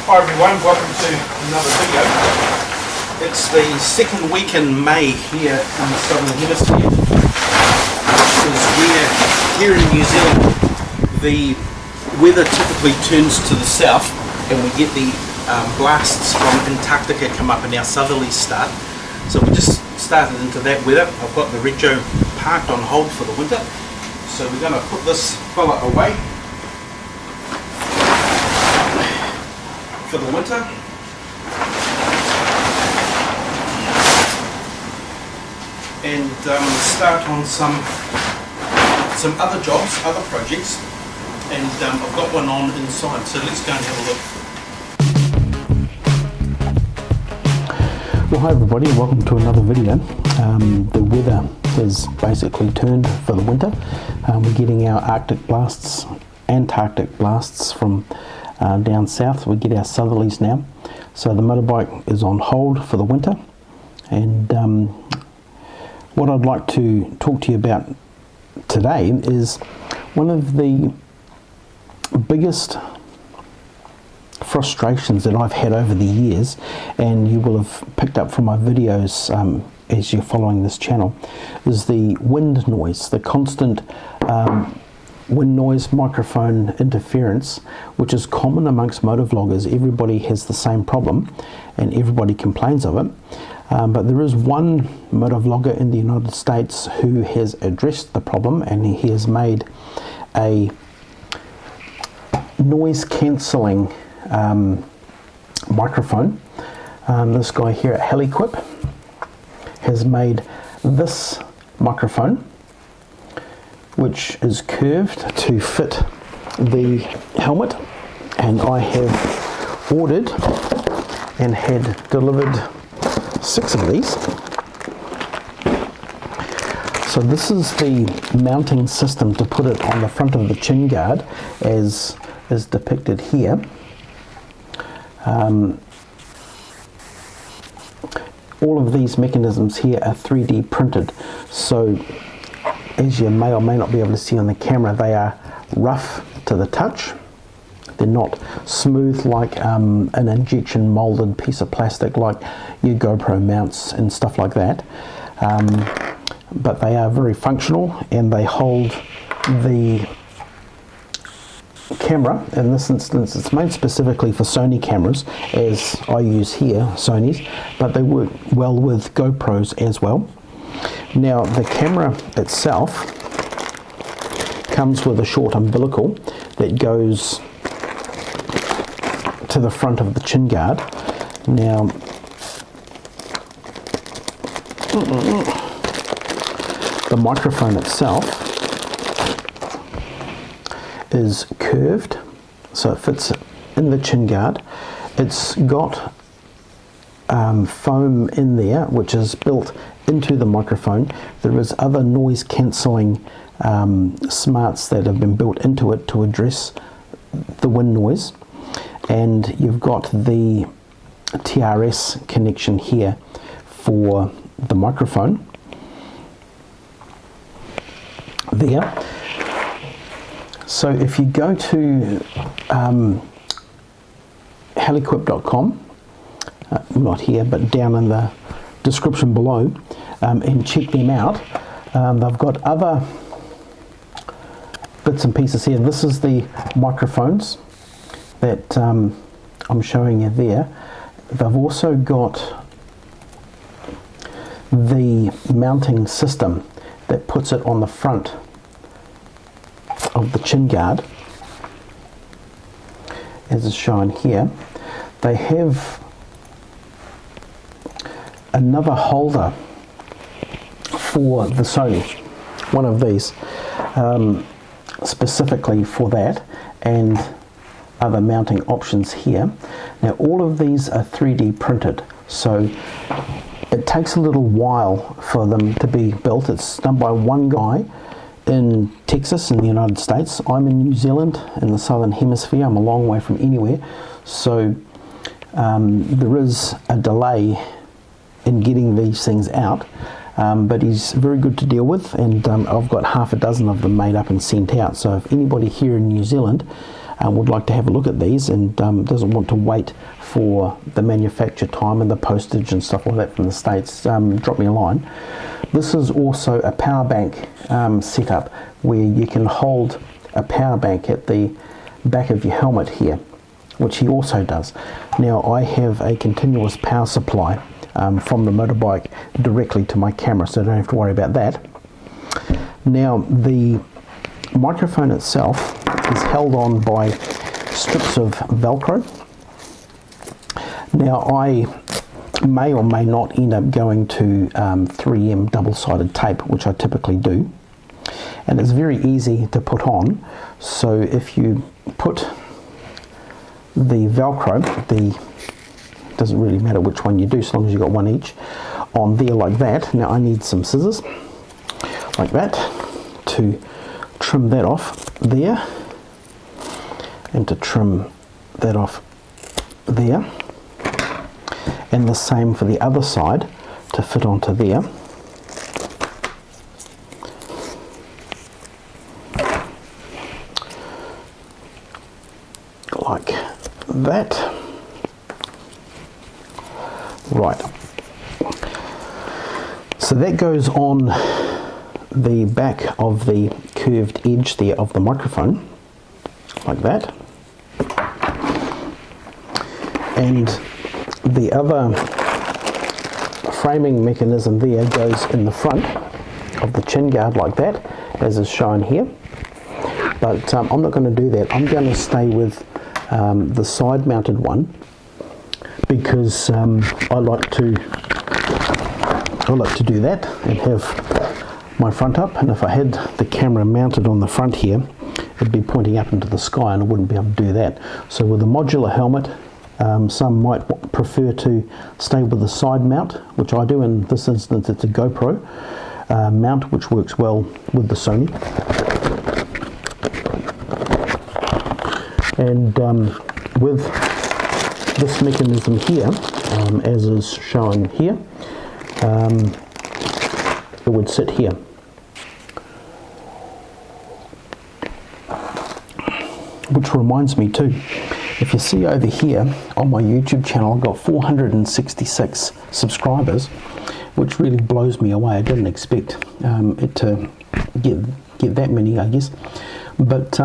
Hi everyone, welcome to another video. It's the second week in May here in the Southern Hemisphere, which is where here in New Zealand the weather typically turns to the south and we get the blasts from Antarctica come up and our southerlies start. So we just started into that weather. I've got the Rego parked on hold for the winter, so we're going to put this fella away for the winter. And start on some other jobs, other projects, and I've got one on inside, so let's go and have a look. Well, hi everybody, welcome to another video. The weather is basically turned for the winter. We're getting our Arctic blasts, Antarctic blasts from down south. We get our southerlies now. So the motorbike is on hold for the winter. And what I'd like to talk to you about today is one of the biggest frustrations that I've had over the years, and you will have picked up from my videos as you're following this channel, is the wind noise, the constant wind noise, microphone interference, which is common amongst motovloggers. Everybody has the same problem and everybody complains of it, but there is one motovlogger in the United States who has addressed the problem, and he has made a noise cancelling microphone. This guy here at Helequip has made this microphone, which is curved to fit the helmet, and I have ordered and had delivered 6 of these. So this is the mounting system to put it on the front of the chin guard, as is depicted here. All of these mechanisms here are 3D printed, so as you may or may not be able to see on the camera, they are rough to the touch. They're not smooth like an injection molded piece of plastic like your GoPro mounts and stuff like that, but they are very functional, and they hold the camera. In this instance, it's made specifically for Sony cameras, as I use here, Sony's, but they work well with GoPros as well. Now, the camera itself comes with a short umbilical that goes to the front of the chin guard. Now, the microphone itself is curved, so it fits in the chin guard. It's got foam in there which is built into the microphone. There is other noise cancelling smarts that have been built into it to address the wind noise, and you've got the TRS connection here for the microphone there. So if you go to helequip.com, not here but down in the description below, and check them out, they've got other bits and pieces here. This is the microphones that I'm showing you there. They've also got the mounting system that puts it on the front of the chin guard, as is shown here. They have another holder for the Sony, one of these, specifically for that, and other mounting options here. Now, all of these are 3D printed, so it takes a little while for them to be built. It's done by one guy in Texas in the United States. I'm in New Zealand in the Southern Hemisphere. I'm a long way from anywhere, so there is a delay in getting these things out, but he's very good to deal with, and I've got half a dozen of them made up and sent out. So if anybody here in New Zealand would like to have a look at these and doesn't want to wait for the manufacture time and the postage and stuff like that from the States, drop me a line. This is also a power bank setup where you can hold a power bank at the back of your helmet here, which he also does. Now I have a continuous power supply from the motorbike directly to my camera, so I don't have to worry about that. Now the microphone itself is held on by strips of Velcro. Now I may or may not end up going to 3M double-sided tape, which I typically do, and it's very easy to put on. So if you put the Velcro, doesn't really matter which one you do so long as you've got one each, on there like that. Now I need some scissors like that to trim that off there, and to trim that off there, and the same for the other side to fit onto there. Like that. Right. So that goes on the back of the curved edge there of the microphone, like that. And the other framing mechanism there goes in the front of the chin guard like that, as is shown here. But I'm not going to do that. I'm going to stay with the side mounted one, because I like to do that and have my front up, and if I had the camera mounted on the front here, it'd be pointing up into the sky and I wouldn't be able to do that. So with a modular helmet, some might prefer to stay with the side mount, which I do. In this instance it's a GoPro mount, which works well with the Sony. And with this mechanism here, as is shown here, it would sit here. Which reminds me too, if you see over here on my YouTube channel, I've got 466 subscribers, which really blows me away. I didn't expect it to get that many, I guess. But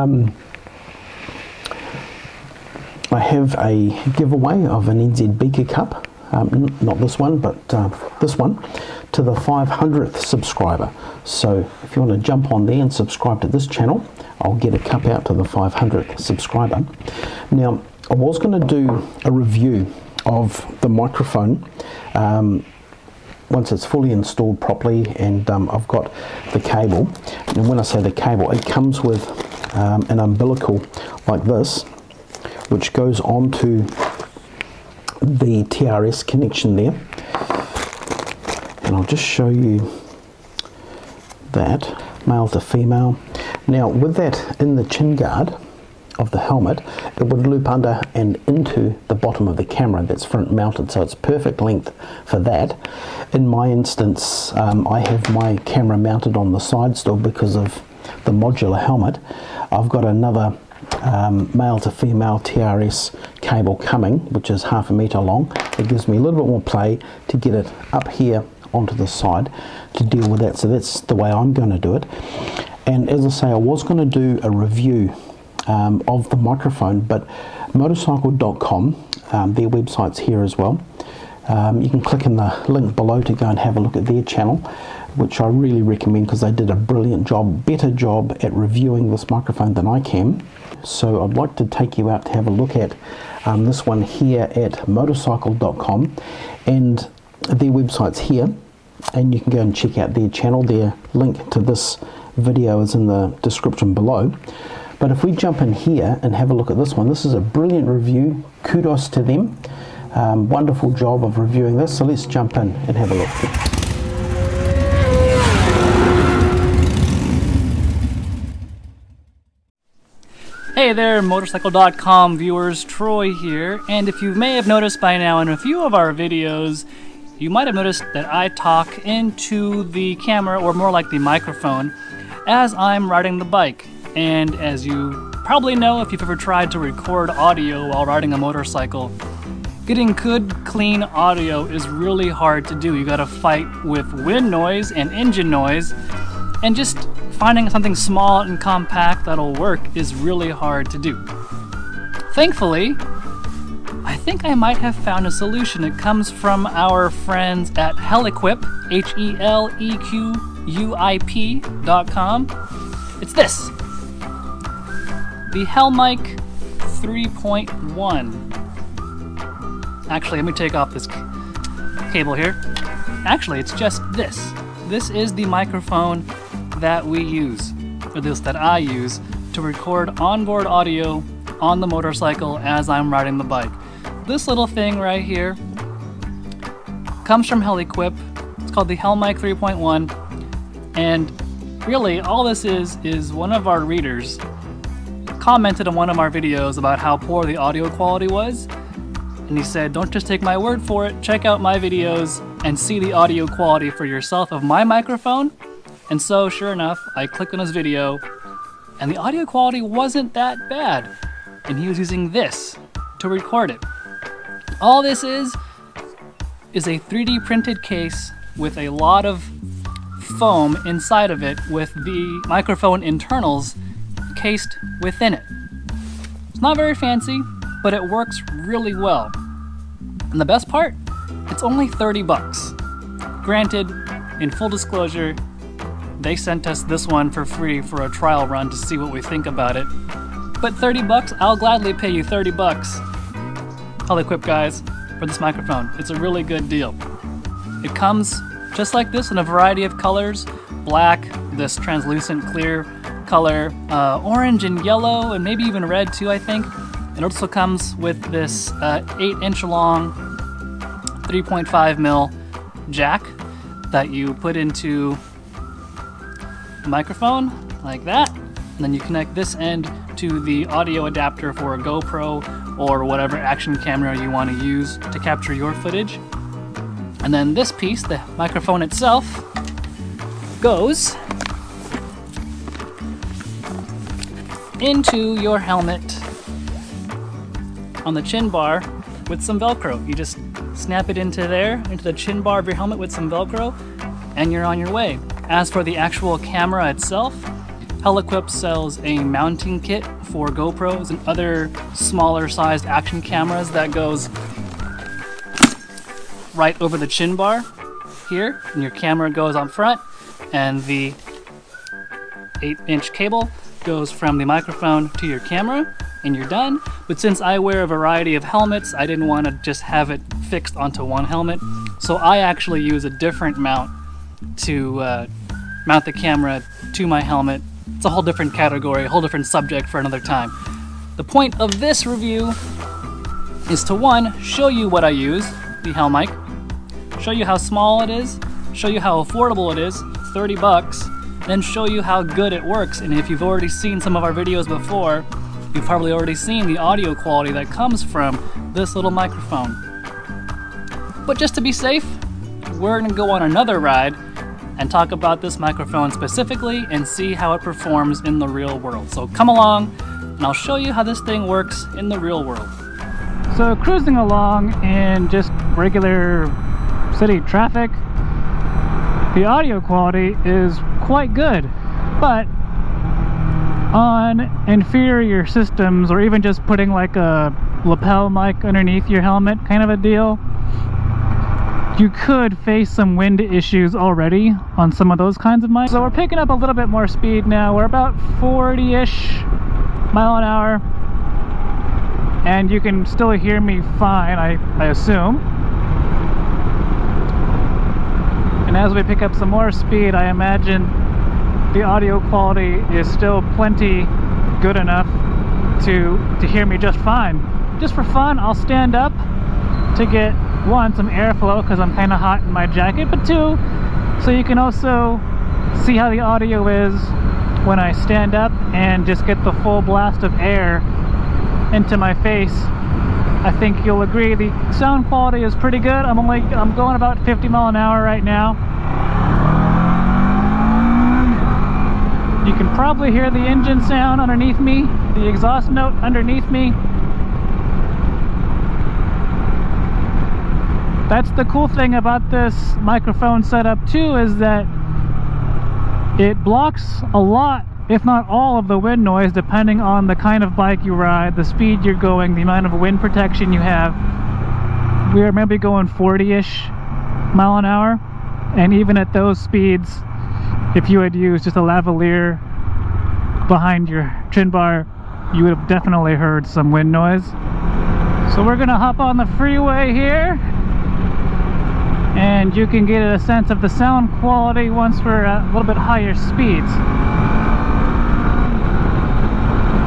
I have a giveaway of an nzbeeker cup, not this one, but this one, to the 500th subscriber. So if you want to jump on there and subscribe to this channel, I'll get a cup out to the 500th subscriber. Now, I was going to do a review of the microphone once it's fully installed properly, and I've got the cable. And when I say the cable, it comes with an umbilical like this, which goes onto the TRS connection there. And I'll just show you that, male to female. Now with that in the chin guard of the helmet, it would loop under and into the bottom of the camera that's front mounted, so it's perfect length for that. In my instance, I have my camera mounted on the side still because of the modular helmet. I've got another male to female TRS cable coming, which is 1/2 meter long. It gives me a little bit more play to get it up here onto the side to deal with that. So that's the way I'm going to do it. And as I say, I was going to do a review of the microphone, but motorcycle.com, their website's here as well. You can click in the link below to go and have a look at their channel, which I really recommend because they did a brilliant job, better job at reviewing this microphone than I can. So I'd like to take you out to have a look at this one here at motorcycle.com, and their website's here, and you can go and check out their channel. Their link to this video is in the description below. But if we jump in here and have a look at this one, this is a brilliant review. Kudos to them. Wonderful job of reviewing this. So let's jump in and have a look. Hey there, motorcycle.com viewers, Troy here, and if you may have noticed by now in a few of our videos, you might have noticed that I talk into the camera, or more like the microphone, as I'm riding the bike. And as you probably know if you've ever tried to record audio while riding a motorcycle. Getting good, clean audio is really hard to do. You gotta fight with wind noise and engine noise, and just finding something small and compact that'll work is really hard to do. Thankfully, I think I might have found a solution. It comes from our friends at Helequip, HELEQUIP.com. It's this, the Helmic 3.1. Actually, let me take off this cable here. Actually, it's just this. This is the microphone that we use, or this that I use, to record onboard audio on the motorcycle as I'm riding the bike. This little thing right here comes from Helequip. It's called the Helmic 3.1, and really all this is one of our readers commented on one of our videos about how poor the audio quality was. And he said, don't just take my word for it, check out my videos and see the audio quality for yourself of my microphone. And so, sure enough, I clicked on his video, and the audio quality wasn't that bad. And he was using this to record it. All this is a 3D printed case with a lot of foam inside of it with the microphone internals cased within it. It's not very fancy, but it works really well. And the best part, it's only 30 bucks. Granted, in full disclosure, they sent us this one for free for a trial run to see what we think about it. But 30 bucks, I'll gladly pay you 30 bucks, Helequip guys, for this microphone. It's a really good deal. It comes just like this in a variety of colors. Black, this translucent clear color, orange and yellow, and maybe even red too, I think. It also comes with this 8-inch long 3.5mm jack that you put into the microphone like that, and then you connect this end to the audio adapter for a GoPro or whatever action camera you want to use to capture your footage. And then this piece, the microphone itself, goes into your helmet on the chin bar with some Velcro. You just snap it into there, into the chin bar of your helmet with some Velcro, and you're on your way. As for the actual camera itself, Helequip sells a mounting kit for GoPros and other smaller sized action cameras that goes right over the chin bar here, and your camera goes on front, and the 8-inch cable goes from the microphone to your camera, and you're done. But since I wear a variety of helmets, I didn't want to just have it fixed onto one helmet, so I actually use a different mount to mount the camera to my helmet. It's a whole different category, a whole different subject for another time. The point of this review is to, one, show you what I use, the Helmic, show you how small it is, show you how affordable it is, 30 bucks, then show you how good it works. And if you've already seen some of our videos before, you've probably already seen the audio quality that comes from this little microphone. But just to be safe, we're gonna go on another ride and talk about this microphone specifically and see how it performs in the real world. So come along and I'll show you how this thing works in the real world. So cruising along in just regular city traffic, the audio quality is quite good, but on inferior systems, or even just putting like a lapel mic underneath your helmet kind of a deal, you could face some wind issues already on some of those kinds of mics. So we're picking up a little bit more speed now. We're about 40-ish mile an hour, and you can still hear me fine, I assume. And as we pick up some more speed, I imagine the audio quality is still plenty good enough to hear me just fine. Just for fun, I'll stand up to get, one, some airflow because I'm kind of hot in my jacket, but two, so you can also see how the audio is when I stand up and just get the full blast of air into my face. I think you'll agree the sound quality is pretty good. I'm going about 50 mile an hour right now. You can probably hear the engine sound underneath me. the exhaust note underneath me. That's the cool thing about this microphone setup too, is that it blocks a lot, if not all, of the wind noise depending on the kind of bike you ride, the speed you're going, the amount of wind protection you have. We are maybe going 40-ish mile an hour, and even at those speeds, if you had used just a lavalier behind your chin bar, you would have definitely heard some wind noise. So we're gonna hop on the freeway here, and you can get a sense of the sound quality once we're at a little bit higher speeds.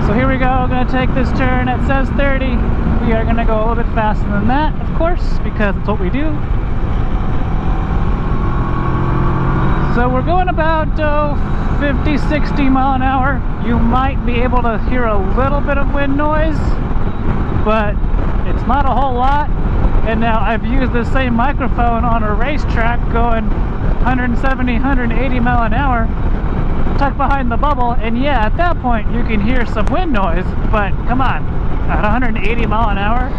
So here we go, I'm going to take this turn. It says 30. We are going to go a little bit faster than that, of course, because it's what we do. So we're going about 50, 60 mile an hour. You might be able to hear a little bit of wind noise, but it's not a whole lot. And now I've used the same microphone on a racetrack going 170, 180 mile an hour, tucked behind the bubble, and yeah, at that point you can hear some wind noise, but come on, at 180 mile an hour?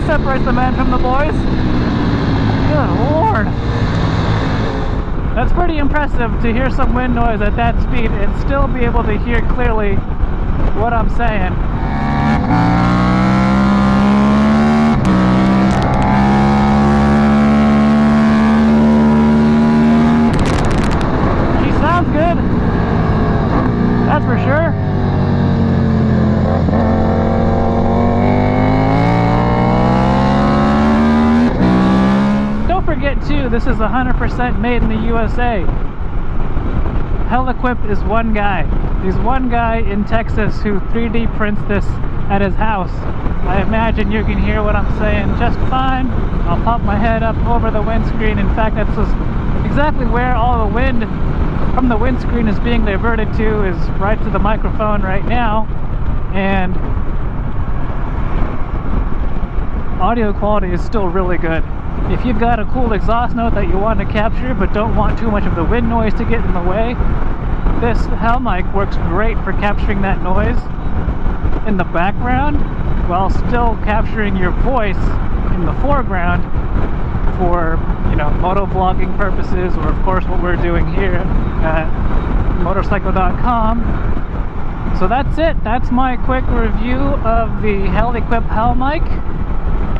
Separates the men from the boys. Good Lord. That's pretty impressive to hear some wind noise at that speed and still be able to hear clearly what I'm saying. She sounds good. That's for sure. Forget too, this is 100% made in the USA. Helequip is one guy. He's one guy in Texas who 3D prints this at his house. I imagine you can hear what I'm saying just fine. I'll pop my head up over the windscreen. In fact, that's just exactly where all the wind from the windscreen is being diverted to, is right to the microphone right now. And audio quality is still really good. If you've got a cool exhaust note that you want to capture but don't want too much of the wind noise to get in the way, this Helmic works great for capturing that noise in the background while still capturing your voice in the foreground for, you know, motovlogging purposes, or of course what we're doing here at motorcycle.com. So that's it. That's my quick review of the Helequip Helmic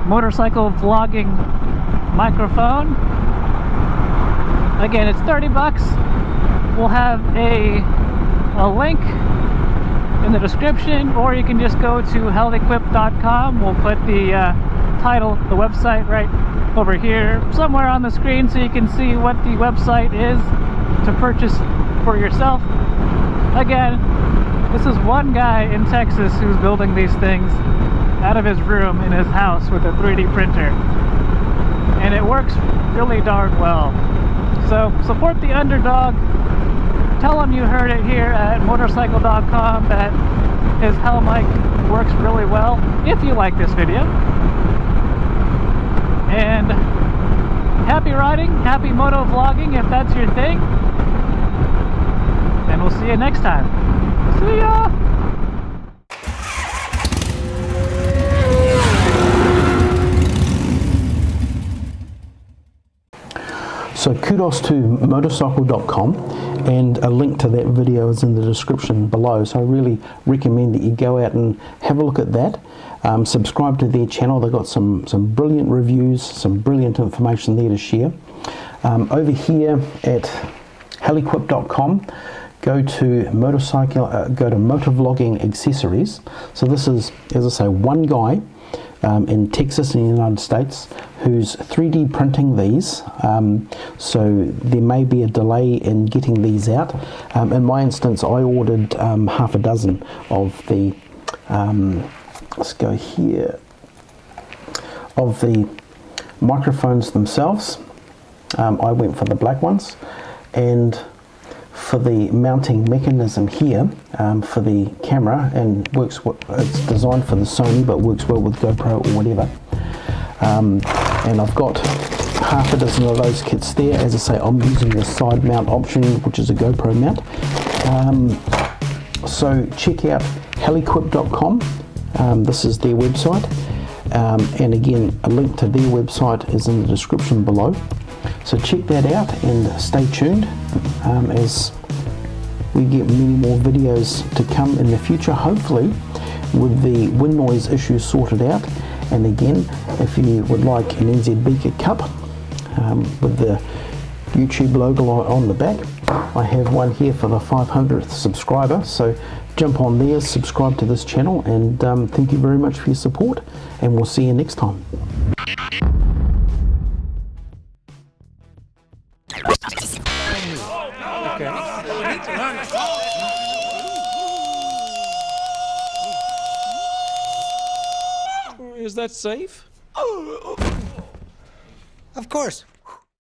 motorcycle vlogging microphone. Again, it's 30 bucks. We'll have a link in the description, or you can just go to helequip.com. We'll put the title, the website, right over here somewhere on the screen, so you can see what the website is to purchase for yourself. Again, this is one guy in Texas who's building these things out of his room in his house with a 3D printer. And it works really darn well. So support the underdog. Tell him you heard it here at motorcycle.com that his Helmic works really well, if you like this video. And happy riding, happy motovlogging if that's your thing. And we'll see you next time. See ya! So kudos to motorcycle.com, and a link to that video is in the description below. So I really recommend that you go out and have a look at that. Subscribe to their channel. They've got some brilliant reviews, some brilliant information there to share. Over here at helequip.com, go to motovlogging accessories. So this is, as I say, one guy in Texas in the United States who's 3D printing these, so there may be a delay in getting these out. In my instance, I ordered half a dozen of the let's go here, of the microphones themselves. I went for the black ones, and for the mounting mechanism here for the camera, and it's designed for the Sony but works well with GoPro or whatever. And I've got half a dozen of those kits there. As I say, I'm using the side mount option, which is a GoPro mount. So check out helequip.com. This is their website, and again, a link to their website is in the description below. So check that out and stay tuned as we get many more videos to come in the future, hopefully with the wind noise issue sorted out. And again, if you would like an nzbeeker cup with the YouTube logo on the back, I have one here for the 500th subscriber. So jump on there, subscribe to this channel, and thank you very much for your support, and we'll see you next time. Is that safe? Of course.